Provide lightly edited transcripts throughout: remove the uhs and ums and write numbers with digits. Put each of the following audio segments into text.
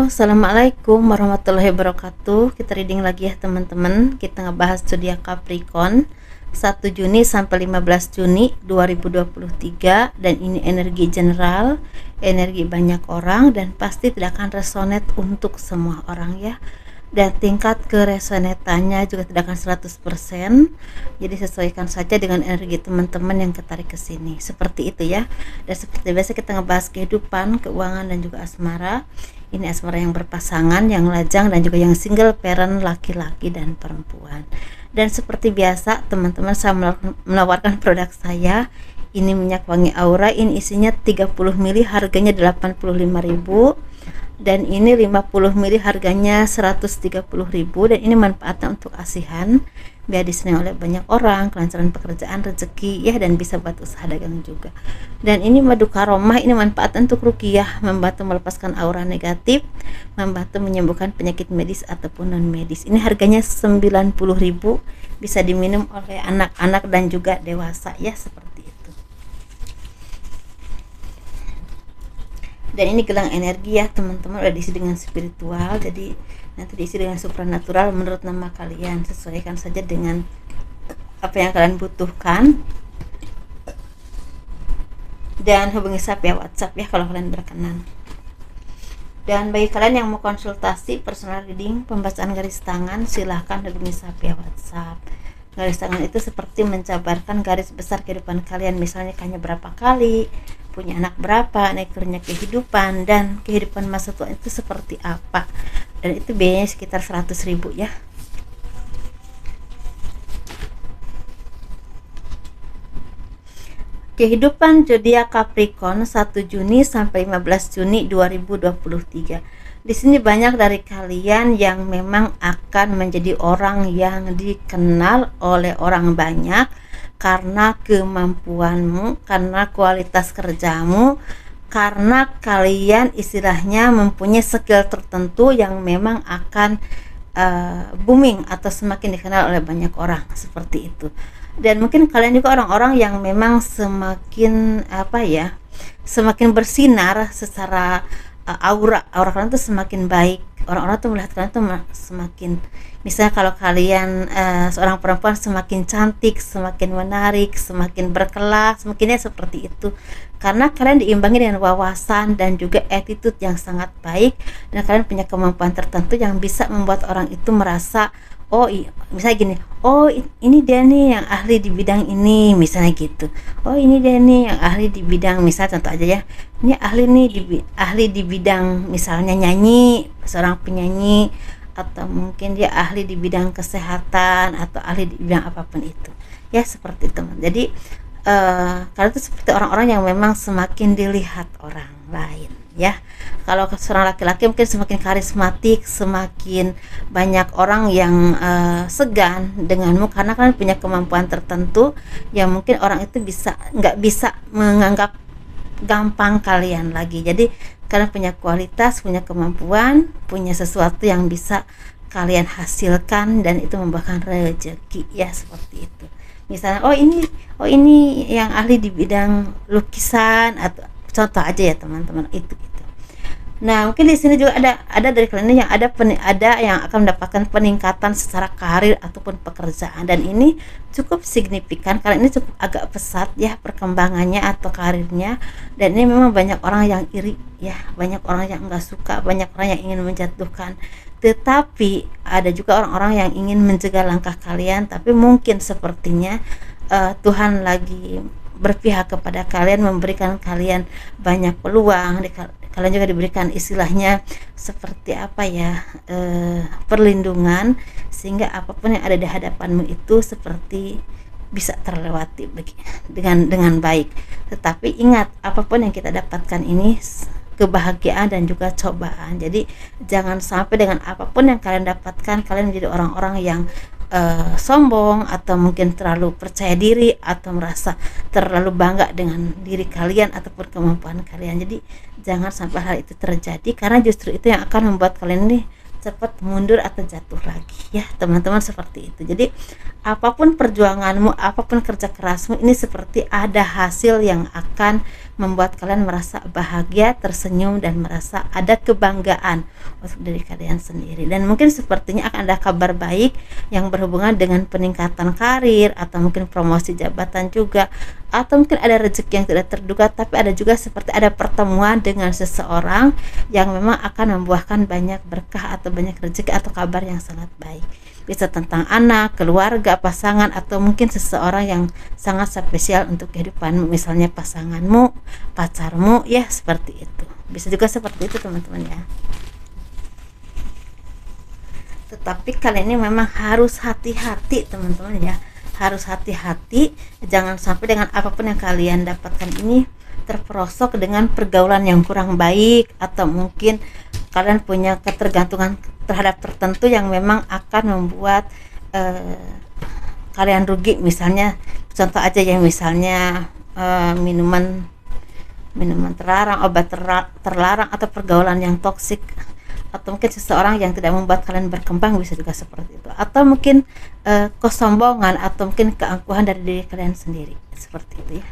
Assalamualaikum warahmatullahi wabarakatuh. Kita reading lagi ya teman-teman. Kita ngebahas zodiak Capricorn 1 Juni sampai 15 Juni 2023, dan ini energi general, energi banyak orang, dan pasti tidak akan resonate untuk semua orang ya. Dan tingkat keresonatannya juga tidak akan 100%. Jadi sesuaikan saja dengan energi teman-teman yang ketarik ke sini. Seperti itu ya. Dan seperti biasa kita ngebahas kehidupan, keuangan, dan juga asmara. Ini asmara yang berpasangan, yang lajang, dan juga yang single parent, laki-laki dan perempuan. Dan seperti biasa teman-teman, saya menawarkan produk saya. Ini minyak wangi aura, ini isinya 30 ml, harganya 85.000, dan ini 50 ml harganya 130.000, dan ini manfaatnya untuk asihan, biar disenangi oleh banyak orang, kelancaran pekerjaan, rezeki ya, dan bisa buat usaha dagang juga. Dan ini madu karomah, ini manfaatnya untuk ruqyah, membantu melepaskan aura negatif, membantu menyembuhkan penyakit medis ataupun non medis. Ini harganya 90.000, bisa diminum oleh anak-anak dan juga dewasa ya, seperti itu. Dan ini gelang energi ya teman-teman, udah diisi dengan spiritual, jadi nanti diisi dengan supranatural menurut nama kalian. Sesuaikan saja dengan apa yang kalian butuhkan, dan hubungi saya via WhatsApp ya kalau kalian berkenan. Dan bagi kalian yang mau konsultasi personal reading, pembacaan garis tangan, silahkan hubungi saya via WhatsApp. Garis tangan itu seperti menjabarkan garis besar kehidupan kalian, misalnya hanya berapa kali, punya anak berapa, naiknya kehidupan, dan kehidupan masa tua itu seperti apa. Dan itu biayanya sekitar 100.000 ya. Kehidupan zodiak Capricorn 1 Juni sampai 15 Juni 2023. Di sini banyak dari kalian yang memang akan menjadi orang yang dikenal oleh orang banyak karena kemampuanmu, karena kualitas kerjamu, karena kalian istilahnya mempunyai skill tertentu yang memang akan booming atau semakin dikenal oleh banyak orang, seperti itu. Dan mungkin kalian juga orang-orang yang memang semakin semakin bersinar secara aura kalian tuh semakin baik. Orang-orang tuh melihat kalian tuh semakin, misalnya kalau kalian seorang perempuan semakin cantik, semakin menarik, semakin berkelas, semakinnya seperti itu, karena kalian diimbangi dengan wawasan dan juga attitude yang sangat baik, dan kalian punya kemampuan tertentu yang bisa membuat orang itu merasa, oh iya, misalnya gini, oh ini dia nih yang ahli di bidang ini, misalnya gitu. Oh ini dia nih yang ahli di bidang, misal contoh aja ya, ini ahli di bidang misalnya nyanyi, seorang penyanyi, atau mungkin dia ahli di bidang kesehatan, atau ahli di bidang apapun itu ya, seperti itu. Jadi kalian itu seperti orang-orang yang memang semakin dilihat orang lain ya. Kalau seorang laki-laki mungkin semakin karismatik, semakin banyak orang yang segan denganmu karena kalian punya kemampuan tertentu yang mungkin orang itu nggak bisa menganggap gampang kalian lagi. Jadi kalian punya kualitas, punya kemampuan, punya sesuatu yang bisa kalian hasilkan, dan itu membawakan rezeki ya, seperti itu. Misalnya oh ini yang ahli di bidang lukisan, atau contoh aja ya teman-teman, itu. Nah mungkin di sini juga ada dari kalian yang ada yang akan mendapatkan peningkatan secara karir ataupun pekerjaan, dan ini cukup signifikan karena ini cukup agak pesat ya perkembangannya atau karirnya. Dan ini memang banyak orang yang iri ya, banyak orang yang enggak suka, banyak orang yang ingin menjatuhkan, tetapi ada juga orang-orang yang ingin mencegah langkah kalian. Tapi mungkin sepertinya Tuhan lagi berpihak kepada kalian, memberikan kalian banyak peluang. Kalian juga diberikan istilahnya seperti perlindungan, sehingga apapun yang ada di hadapanmu itu seperti bisa terlewati dengan baik. Tetapi ingat, apapun yang kita dapatkan ini kebahagiaan dan juga cobaan. Jadi jangan sampai dengan apapun yang kalian dapatkan kalian menjadi orang-orang yang sombong, atau mungkin terlalu percaya diri, atau merasa terlalu bangga dengan diri kalian ataupun kemampuan kalian. Jadi jangan sampai hal itu terjadi, karena justru itu yang akan membuat kalian nih cepat mundur atau jatuh lagi ya teman-teman, seperti itu. Jadi apapun perjuanganmu, apapun kerja kerasmu, ini seperti ada hasil yang akan membuat kalian merasa bahagia, tersenyum, dan merasa ada kebanggaan untuk diri kalian sendiri. Dan mungkin sepertinya akan ada kabar baik yang berhubungan dengan peningkatan karir, atau mungkin promosi jabatan juga, atau mungkin ada rezeki yang tidak terduga. Tapi ada juga seperti ada pertemuan dengan seseorang yang memang akan membuahkan banyak berkah atau banyak rezeki atau kabar yang sangat baik. Bisa tentang anak, keluarga, pasangan, atau mungkin seseorang yang sangat spesial untuk kehidupanmu, misalnya pasanganmu, pacarmu, ya seperti itu. Bisa juga seperti itu teman-teman ya. Tetapi kali ini memang harus hati-hati teman-teman ya, harus hati-hati, jangan sampai dengan apapun yang kalian dapatkan ini terperosok dengan pergaulan yang kurang baik, atau mungkin kalian punya ketergantungan terhadap tertentu yang memang akan membuat kalian rugi. Misalnya contoh aja ya, misalnya minuman terlarang, obat terlarang, atau pergaulan yang toksik, atau mungkin seseorang yang tidak membuat kalian berkembang, bisa juga seperti itu. Atau mungkin kesombongan, atau mungkin keangkuhan dari diri kalian sendiri, seperti itu ya.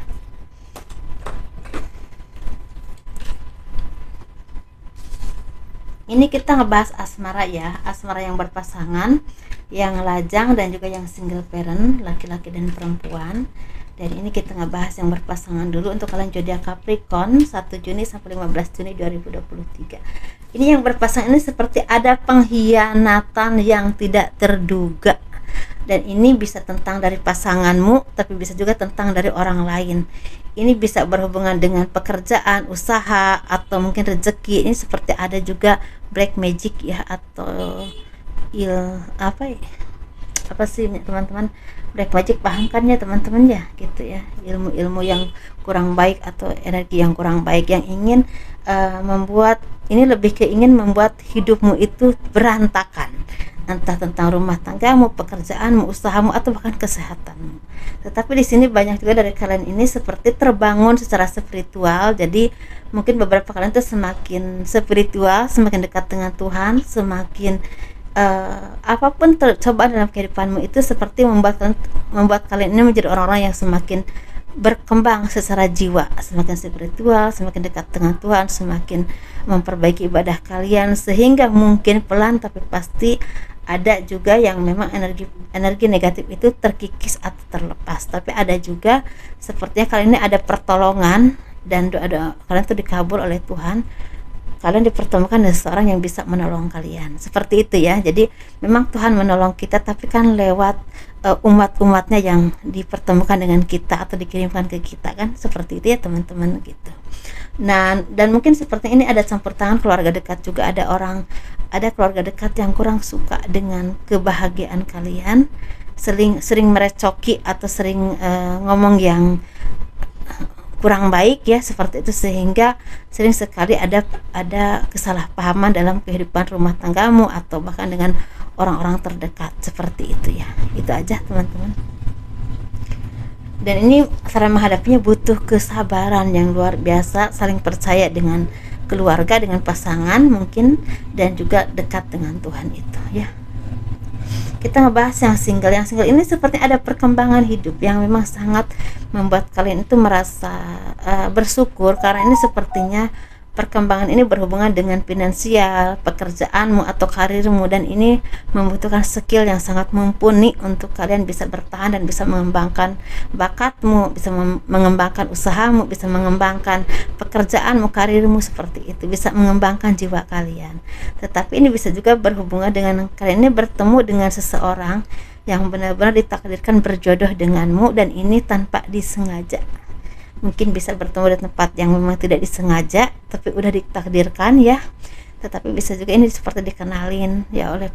Ini kita ngebahas asmara ya, asmara yang berpasangan, yang lajang, dan juga yang single parent, laki-laki dan perempuan. Dan ini kita ngebahas yang berpasangan dulu untuk kalian zodiak Capricorn 1 Juni sampai 15 Juni 2023. Ini yang berpasangan ini seperti ada pengkhianatan yang tidak terduga. Dan ini bisa tentang dari pasanganmu, tapi bisa juga tentang dari orang lain. Ini bisa berhubungan dengan pekerjaan, usaha, atau mungkin rezeki. Ini seperti ada juga black magic ya, atau apa sih teman-teman, black magic, paham kan ya teman-teman ya, gitu ya, ilmu-ilmu yang kurang baik atau energi yang kurang baik yang ingin membuat, ini lebih ke ingin membuat hidupmu itu berantakan, entah tentang rumah tanggamu, pekerjaanmu, usahamu, atau bahkan kesehatanmu. Tetapi di sini banyak juga dari kalian ini seperti terbangun secara spiritual. Jadi mungkin beberapa kalian tuh semakin spiritual, semakin dekat dengan Tuhan, semakin apapun cobaan dalam kehidupanmu itu seperti membuat kalian ini menjadi orang-orang yang semakin berkembang secara jiwa, semakin spiritual, semakin dekat dengan Tuhan, semakin memperbaiki ibadah kalian, sehingga mungkin pelan tapi pasti ada juga yang memang energi negatif itu terkikis atau terlepas. Tapi ada juga sepertinya kali ini ada pertolongan, dan doa kalian itu dikabul oleh Tuhan. Kalian dipertemukan dengan seseorang yang bisa menolong kalian, seperti itu ya. Jadi memang Tuhan menolong kita, tapi kan lewat umat-umatnya yang dipertemukan dengan kita atau dikirimkan ke kita, kan seperti itu ya teman-teman gitu. Nah, dan mungkin seperti ini ada campur tangan keluarga dekat juga, ada keluarga dekat yang kurang suka dengan kebahagiaan kalian, sering merecoki atau sering ngomong yang kurang baik ya, seperti itu, sehingga sering sekali ada kesalahpahaman dalam kehidupan rumah tanggamu atau bahkan dengan orang-orang terdekat, seperti itu ya. Itu aja teman-teman. Dan ini cara menghadapinya butuh kesabaran yang luar biasa, saling percaya dengan keluarga, dengan pasangan mungkin, dan juga dekat dengan Tuhan itu ya. Kita ngebahas yang single ini seperti ada perkembangan hidup yang memang sangat membuat kalian itu merasa bersyukur, karena ini sepertinya perkembangan ini berhubungan dengan finansial, pekerjaanmu atau karirmu, dan ini membutuhkan skill yang sangat mumpuni untuk kalian bisa bertahan dan bisa mengembangkan bakatmu, bisa mengembangkan usahamu, bisa mengembangkan pekerjaanmu, karirmu, seperti itu, bisa mengembangkan jiwa kalian. Tetapi ini bisa juga berhubungan dengan kalian ini bertemu dengan seseorang yang benar-benar ditakdirkan berjodoh denganmu, dan ini tanpa disengaja. Mungkin bisa bertemu di tempat yang memang tidak disengaja tapi udah ditakdirkan ya. Tetapi bisa juga ini seperti dikenalin ya oleh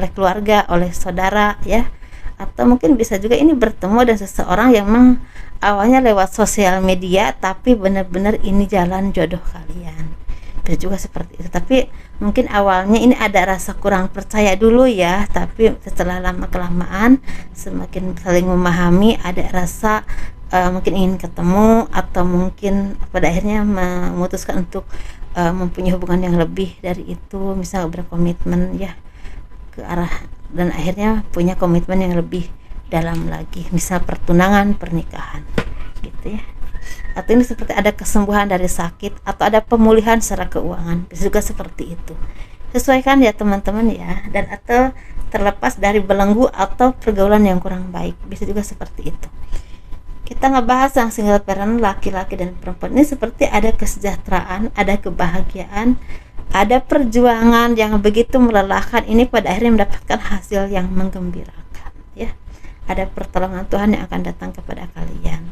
keluarga, oleh saudara ya. Atau mungkin bisa juga ini bertemu dengan seseorang yang memang awalnya lewat sosial media, tapi benar-benar ini jalan jodoh kalian. Bisa juga seperti itu. Tapi mungkin awalnya ini ada rasa kurang percaya dulu ya, tapi setelah lama kelamaan semakin saling memahami, ada rasa mungkin ingin ketemu, atau mungkin pada akhirnya memutuskan untuk mempunyai hubungan yang lebih dari itu, misal berkomitmen ya ke arah, dan akhirnya punya komitmen yang lebih dalam lagi, misal pertunangan, pernikahan gitu ya. atau ini seperti ada kesembuhan dari sakit atau ada pemulihan secara keuangan, bisa juga seperti itu. Sesuaikan ya teman-teman ya, dan atau terlepas dari belenggu atau pergaulan yang kurang baik, bisa juga seperti itu. Kita ngebahas yang single parent, laki-laki dan perempuan ini seperti ada kesejahteraan, ada kebahagiaan, ada perjuangan yang begitu melelahkan, ini pada akhirnya mendapatkan hasil yang menggembirakan ya. Ada pertolongan Tuhan yang akan datang kepada kalian.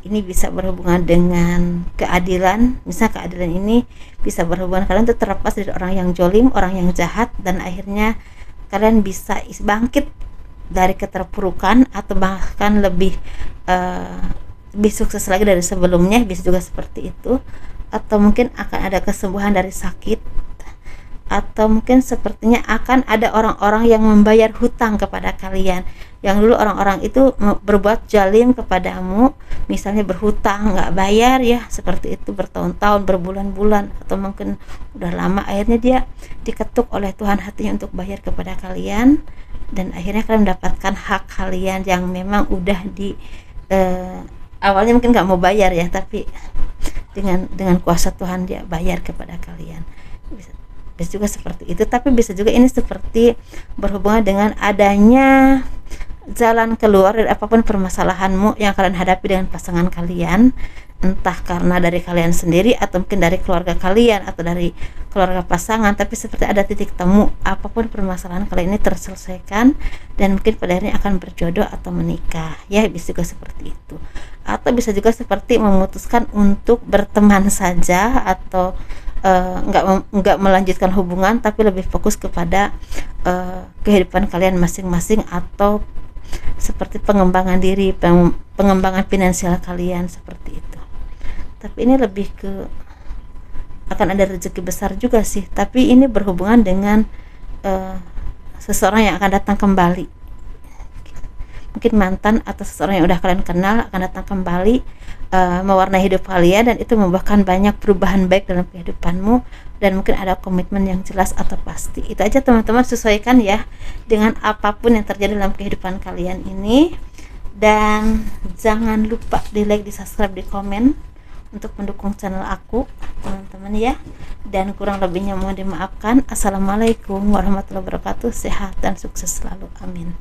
Ini bisa berhubungan dengan keadilan, misalnya keadilan ini bisa berhubungan kalian itu terlepas dari orang yang jolim, orang yang jahat, dan akhirnya kalian bisa bangkit dari keterpurukan atau bahkan lebih sukses lagi dari sebelumnya, bisa juga seperti itu. Atau mungkin akan ada kesembuhan dari sakit, atau mungkin sepertinya akan ada orang-orang yang membayar hutang kepada kalian, yang dulu orang-orang itu berbuat zalim kepadamu, misalnya berhutang nggak bayar ya, seperti itu bertahun-tahun, berbulan-bulan, atau mungkin udah lama, akhirnya dia diketuk oleh Tuhan hatinya untuk bayar kepada kalian, dan akhirnya kalian mendapatkan hak kalian yang memang udah di awalnya mungkin nggak mau bayar ya, tapi dengan kuasa Tuhan dia bayar kepada kalian. Bisa juga seperti itu, tapi bisa juga ini seperti berhubungan dengan adanya jalan keluar dari apapun permasalahanmu yang kalian hadapi dengan pasangan kalian, entah karena dari kalian sendiri atau mungkin dari keluarga kalian atau dari keluarga pasangan, tapi seperti ada titik temu, apapun permasalahan kalian ini terselesaikan dan mungkin pada akhirnya akan berjodoh atau menikah ya, bisa juga seperti itu. Atau bisa juga seperti memutuskan untuk berteman saja, atau nggak melanjutkan hubungan tapi lebih fokus kepada kehidupan kalian masing-masing, atau seperti pengembangan diri, pengembangan finansial kalian, seperti itu. Tapi ini lebih ke akan ada rezeki besar juga sih, tapi ini berhubungan dengan seseorang yang akan datang kembali, mungkin mantan atau seseorang yang udah kalian kenal akan datang kembali, mewarnai hidup kalian, dan itu membuahkan banyak perubahan baik dalam kehidupanmu, dan mungkin ada komitmen yang jelas atau pasti. Itu aja teman-teman, sesuaikan ya dengan apapun yang terjadi dalam kehidupan kalian ini, dan jangan lupa di like, di subscribe, di komen untuk mendukung channel aku teman-teman ya, dan kurang lebihnya mohon dimaafkan. Assalamualaikum warahmatullahi wabarakatuh, sehat dan sukses selalu, amin.